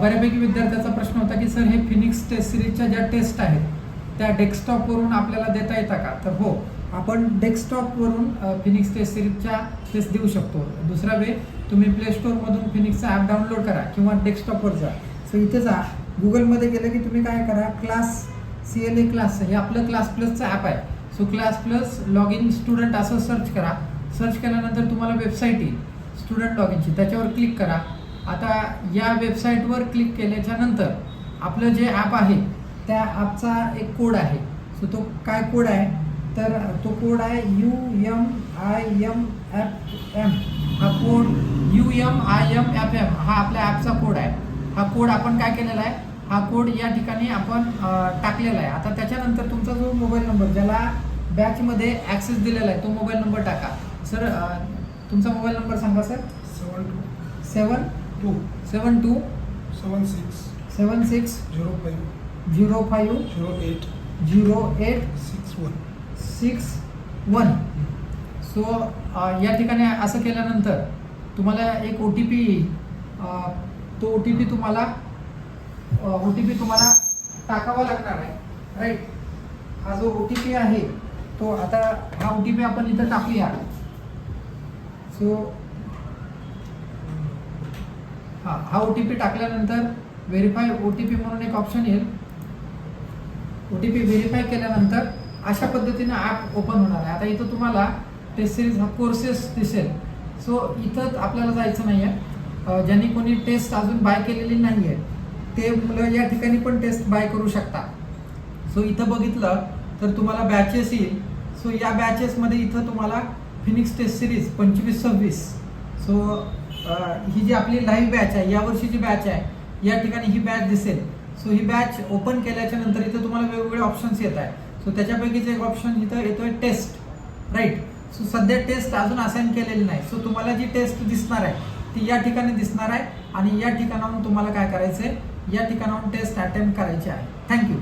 बऱ्यापैकी विद्यार्थ्याचा प्रश्न होता की सर हे फिनिक्स टेस्ट सिरीजच्या ज्या टेस्ट आहेत त्या डेस्कटॉपवरून आपल्याला देता येतात का? तर हो, आपण डेस्कटॉपवरून फिनिक्स टेस्ट सिरीजच्या टेस्ट देऊ शकतो. दुसरा वे, तुम्ही प्ले स्टोअरमधून फिनिक्सचा ॲप डाउनलोड करा किंवा डेस्कटॉपवर जा. सो इथे जा, गुगलमध्ये गेलं की तुम्ही काय करा, क्लास CLA क्लास, हे आपलं क्लास प्लसचं ॲप आहे. So class plus log in student असं सर्च करा. सर्च केल्यानंतर तुम्हाला वेबसाईट येईल स्टुडंट लॉग इनची, त्याच्यावर क्लिक करा. आता या वेबसाईटवर क्लिक केल्याच्या नंतर आपलं जे ॲप आहे त्या ॲपचा एक कोड आहे. सो तो काय कोड आहे, तर तो कोड आहे UMIMFM. हा कोड UMIMFM हा आपल्या ॲपचा कोड आहे. हा कोड आपण काय केलेला आहे, हा कोड या ठिकाणी आपण टाकलेला आहे. आता त्याच्यानंतर तुमचा जो मोबाईल नंबर ज्याला बॅचमध्ये ॲक्सेस दिलेला आहे तो मोबाईल नंबर टाका. सर तुमचा मोबाईल नंबर सांगा सर. 72 76 05 08 61. सो या ठिकाणी असं केल्यानंतर तुम्हाला एक OTP येईल. तो OTP तुम्हाला टाकावा लागणार आहे, राईट. हा जो OTP आहे तो आता हा OTP आपण इथं टाकूया. सो हा OTP टाकल्यानंतर व्हेरीफाय OTP म्हणून एक ऑप्शन येईल. OTP व्हेरीफाय केल्यानंतर अशा पद्धतीने ॲप ओपन होणार आहे. आता इथं तुम्हाला टेस्ट सिरीज हा कोर्सेस दिसेल. सो इथं आपल्याला जायचं नाही आहे. ज्यांनी कोणी टेस्ट अजून बाय केलेली नाही आहे ते मुलं या ठिकाणी पण टेस्ट बाय करू शकता. सो इथं बघितलं तर तुम्हाला बॅचेस येईल. सो या बॅचेसमध्ये इथं तुम्हाला फिनिक्स टेस्ट सिरीज 25-26. सो ही जी आपली लाईव्ह बॅच आहे, यावर्षीची बॅच आहे, या ठिकाणी ही बॅच दिसेल. सो ही बॅच ओपन केल्याच्या नंतर इथं तुम्हाला वेगवेगळे ऑप्शन्स येत आहे. सो त्याच्यापैकीच एक ऑप्शन इथं येतोय टेस्ट, राईट. सो सध्या टेस्ट अजून असाइन केलेली नाही. सो तुम्हाला जी टेस्ट दिसणार आहे ती या ठिकाणी दिसणार आहे आणि या ठिकाणाहून तुम्हाला काय करायचं आहे, या ठिकाणाहून टेस्ट अटेम्प्ट करायची आहे. थँक्यू.